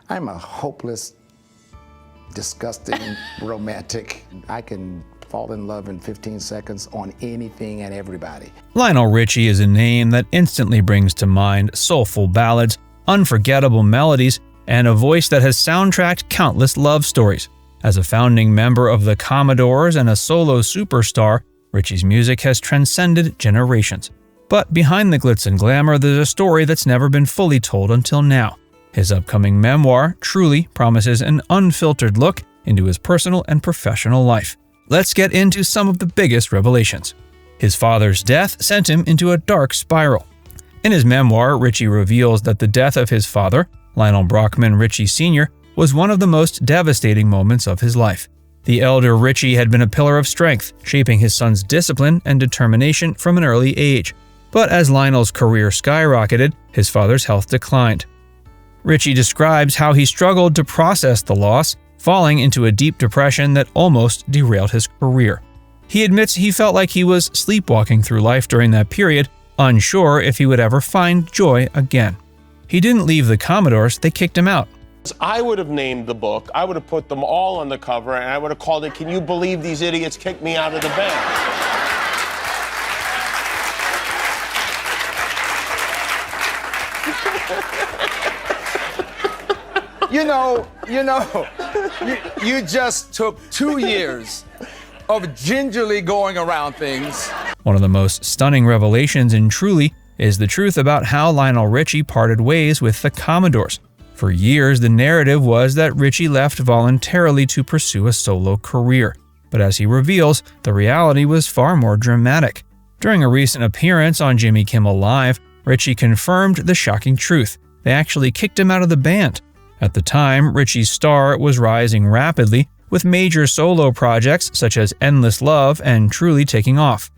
I'm a hopeless, disgusting romantic. I can fall in love in 15 seconds on anything and everybody. Lionel Richie is a name that instantly brings to mind soulful ballads, unforgettable melodies, and a voice that has soundtracked countless love stories. As a founding member of the Commodores and a solo superstar, Richie's music has transcended generations. But behind the glitz and glamour, there's a story that's never been fully told until now. His upcoming memoir, Truly, promises an unfiltered look into his personal and professional life. Let's get into some of the biggest revelations. His father's death sent him into a dark spiral. In his memoir, Richie reveals that the death of his father, Lionel Brockman Richie Sr., was one of the most devastating moments of his life. The elder Richie had been a pillar of strength, shaping his son's discipline and determination from an early age. But as Lionel's career skyrocketed, his father's health declined. Richie describes how he struggled to process the loss, falling into a deep depression that almost derailed his career. He admits he felt like he was sleepwalking through life during that period, unsure if he would ever find joy again. He didn't leave the Commodores, they kicked him out. I would have named the book, I would have put them all on the cover, and I would have called it, "Can You Believe These Idiots Kicked Me Out of the Band?" You just took 2 years of gingerly going around things. One of the most stunning revelations in Truly is the truth about how Lionel Richie parted ways with the Commodores. For years, the narrative was that Richie left voluntarily to pursue a solo career. But as he reveals, the reality was far more dramatic. During a recent appearance on Jimmy Kimmel Live, Richie confirmed the shocking truth. They actually kicked him out of the band. At the time, Richie's star was rising rapidly, with major solo projects such as Endless Love and Truly taking off.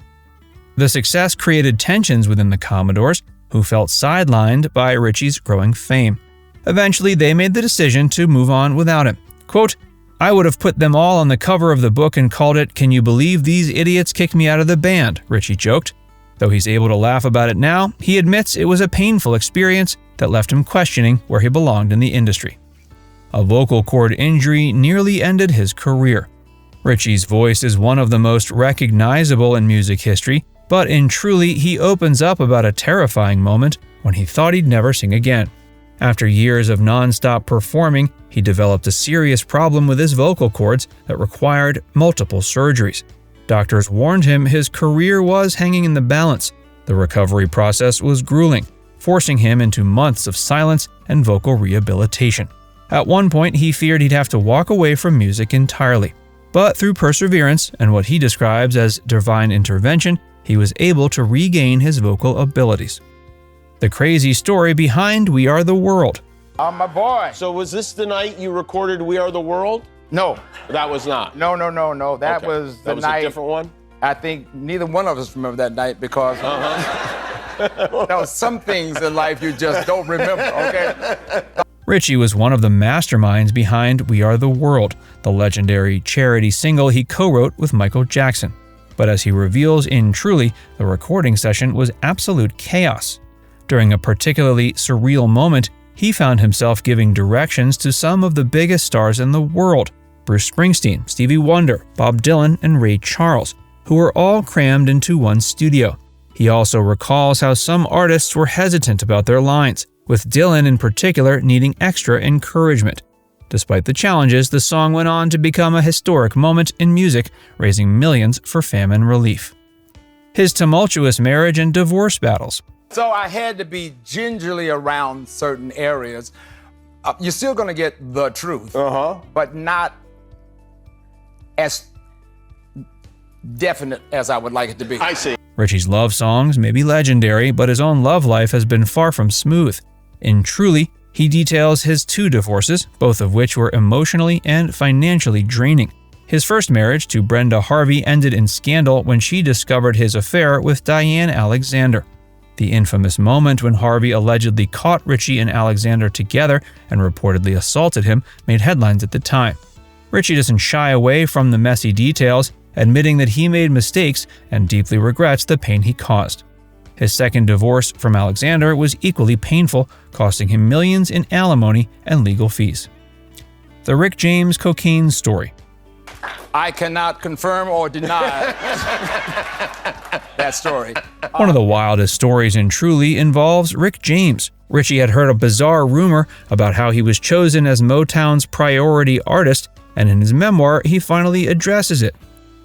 The success created tensions within the Commodores, who felt sidelined by Richie's growing fame. Eventually, they made the decision to move on without him. Quote, "I would have put them all on the cover of the book and called it, 'Can You Believe These Idiots Kicked Me Out of the Band?'" Richie joked. Though he's able to laugh about it now, he admits it was a painful experience that left him questioning where he belonged in the industry. A vocal cord injury nearly ended his career. Richie's voice is one of the most recognizable in music history, but in Truly, he opens up about a terrifying moment when he thought he'd never sing again. After years of non-stop performing, he developed a serious problem with his vocal cords that required multiple surgeries. Doctors warned him his career was hanging in the balance. The recovery process was grueling, forcing him into months of silence and vocal rehabilitation. At one point, he feared he'd have to walk away from music entirely. But through perseverance and what he describes as divine intervention, he was able to regain his vocal abilities. The crazy story behind We Are the World. My boy. So was this the night you recorded We Are the World? No. That was not? No. That Okay. was the That was night. a different one? I think neither one of us remember that night because there were some things in life you just don't remember, okay? Richie was one of the masterminds behind We Are the World, the legendary charity single he co-wrote with Michael Jackson. But as he reveals in Truly, the recording session was absolute chaos. During a particularly surreal moment, he found himself giving directions to some of the biggest stars in the world: Bruce Springsteen, Stevie Wonder, Bob Dylan, and Ray Charles, who were all crammed into one studio. He also recalls how some artists were hesitant about their lines, with Dylan in particular needing extra encouragement. Despite the challenges, the song went on to become a historic moment in music, raising millions for famine relief. His tumultuous marriage and divorce battles. So I had to be gingerly around certain areas. You're still going to get the truth, but not as definite as I would like it to be. I see. Richie's love songs may be legendary, but his own love life has been far from smooth. In Truly, he details his 2 divorces, both of which were emotionally and financially draining. His first marriage to Brenda Harvey ended in scandal when she discovered his affair with Diane Alexander. The infamous moment when Harvey allegedly caught Richie and Alexander together and reportedly assaulted him made headlines at the time. Richie doesn't shy away from the messy details, admitting that he made mistakes and deeply regrets the pain he caused. His second divorce from Alexander was equally painful, costing him millions in alimony and legal fees. The Rick James cocaine story. I cannot confirm or deny that story. One of the wildest stories in Truly involves Rick James. Richie had heard a bizarre rumor about how he was chosen as Motown's priority artist, and in his memoir, he finally addresses it.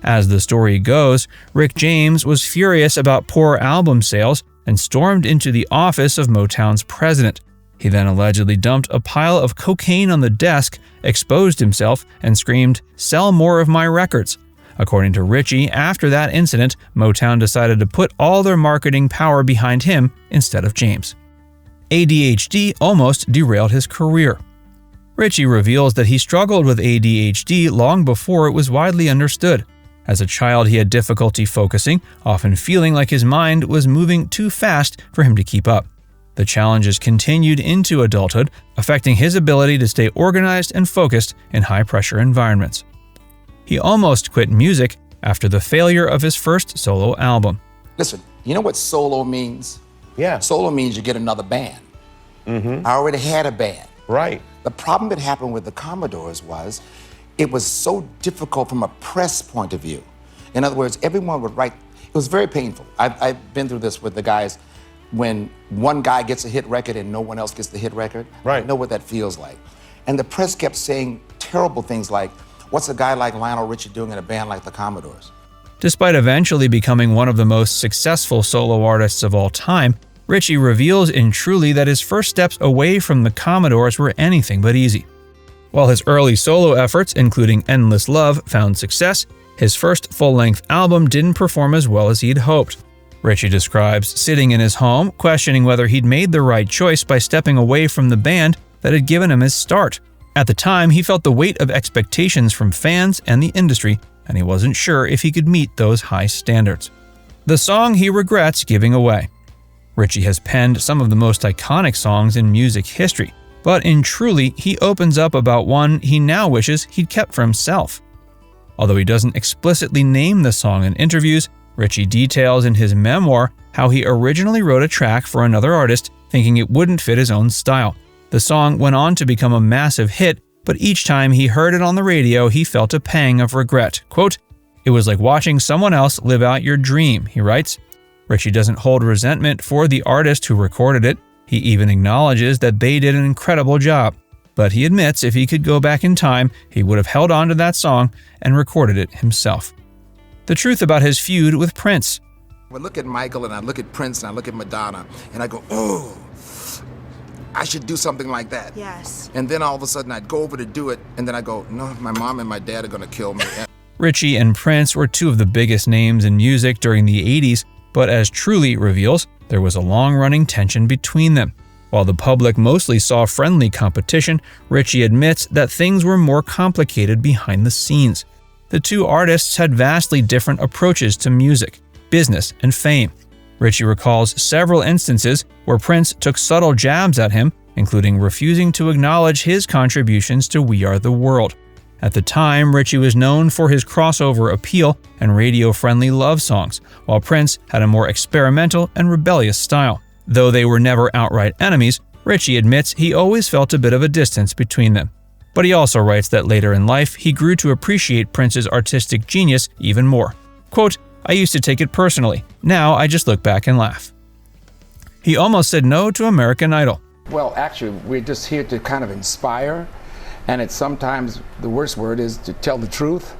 As the story goes, Rick James was furious about poor album sales and stormed into the office of Motown's president. He then allegedly dumped a pile of cocaine on the desk, exposed himself, and screamed, "Sell more of my records." According to Richie, after that incident, Motown decided to put all their marketing power behind him instead of James. ADHD almost derailed his career. Richie reveals that he struggled with ADHD long before it was widely understood. As a child, he had difficulty focusing, often feeling like his mind was moving too fast for him to keep up. The challenges continued into adulthood, affecting his ability to stay organized and focused in high-pressure environments. He almost quit music after the failure of his first solo album. Listen, you know what solo means? Yeah. Solo means you get another band. I already had a band. Right. The problem that happened with the Commodores was it was so difficult from a press point of view. In other words, everyone would write. It was very painful. I've been through this with the guys. When one guy gets a hit record and no one else gets the hit record, Right. I know what that feels like. And the press kept saying terrible things like, what's a guy like Lionel Richie doing in a band like the Commodores? Despite eventually becoming one of the most successful solo artists of all time, Richie reveals in Truly that his first steps away from the Commodores were anything but easy. While his early solo efforts, including Endless Love, found success, his first full-length album didn't perform as well as he'd hoped. Richie describes sitting in his home, questioning whether he'd made the right choice by stepping away from the band that had given him his start. At the time, he felt the weight of expectations from fans and the industry, and he wasn't sure if he could meet those high standards. The song he regrets giving away. Richie has penned some of the most iconic songs in music history, but in Truly, he opens up about one he now wishes he'd kept for himself. Although he doesn't explicitly name the song in interviews, Richie details in his memoir how he originally wrote a track for another artist, thinking it wouldn't fit his own style. The song went on to become a massive hit, but each time he heard it on the radio, he felt a pang of regret. Quote, "It was like watching someone else live out your dream," he writes. Richie doesn't hold resentment for the artist who recorded it. He even acknowledges that they did an incredible job. But he admits if he could go back in time, he would have held on to that song and recorded it himself. The truth about his feud with Prince. I look at Michael and I look at Prince and I look at Madonna and I go, oh, I should do something like that. Yes. And then all of a sudden I'd go over to do it and then I go, no, my mom and my dad are gonna kill me. Richie and Prince were two of the biggest names in music during the 80s, but as Truly reveals, there was a long-running tension between them. While the public mostly saw friendly competition, Richie admits that things were more complicated behind the scenes. The two artists had vastly different approaches to music, business, and fame. Richie recalls several instances where Prince took subtle jabs at him, including refusing to acknowledge his contributions to We Are the World. At the time, Richie was known for his crossover appeal and radio-friendly love songs, while Prince had a more experimental and rebellious style. Though they were never outright enemies, Richie admits he always felt a bit of a distance between them. But he also writes that later in life, he grew to appreciate Prince's artistic genius even more. Quote, "I used to take it personally. Now I just look back and laugh." He almost said no to American Idol. Well, actually, we're just here to kind of inspire, and it's sometimes the worst word is to tell the truth,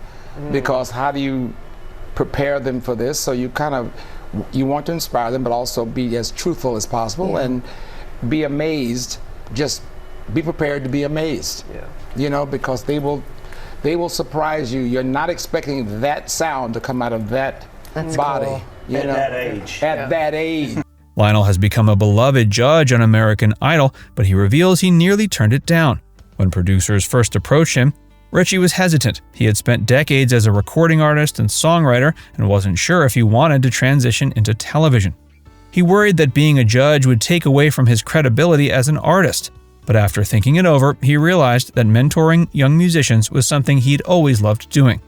because how do you prepare them for this? So you want to inspire them, but also be as truthful as possible and be amazed. Just be prepared to be amazed. Yeah. You know, because they will surprise you. You're not expecting that sound to come out of that body. Cool. You know, that age. At that age. Lionel has become a beloved judge on American Idol, but he reveals he nearly turned it down. When producers first approached him, Richie was hesitant. He had spent decades as a recording artist and songwriter and wasn't sure if he wanted to transition into television. He worried that being a judge would take away from his credibility as an artist. But after thinking it over, he realized that mentoring young musicians was something he'd always loved doing.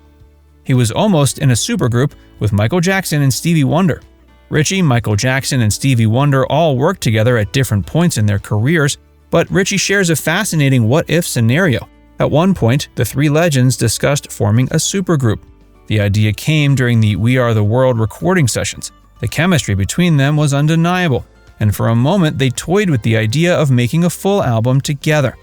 He was almost in a supergroup with Michael Jackson and Stevie Wonder. Richie, Michael Jackson, and Stevie Wonder all worked together at different points in their careers, but Richie shares a fascinating what-if scenario. At one point, the three legends discussed forming a supergroup. The idea came during the We Are the World recording sessions. The chemistry between them was undeniable, and for a moment they toyed with the idea of making a full album together.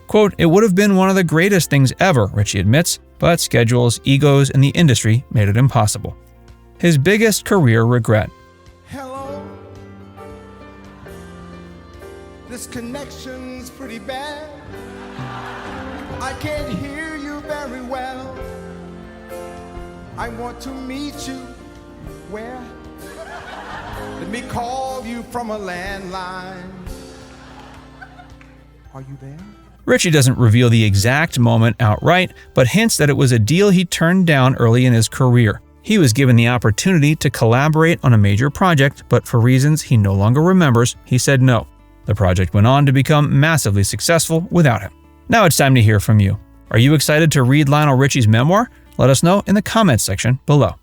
Quote, "It would have been one of the greatest things ever," Richie admits, but schedules, egos, and the industry made it impossible. His biggest career regret. Hello, this connection's pretty bad. I can't hear you very well. I want to meet you where? Let me call you from a landline. Are you there? Richie doesn't reveal the exact moment outright, but hints that it was a deal he turned down early in his career. He was given the opportunity to collaborate on a major project, but for reasons he no longer remembers, he said no. The project went on to become massively successful without him. Now it's time to hear from you. Are you excited to read Lionel Richie's memoir? Let us know in the comments section below.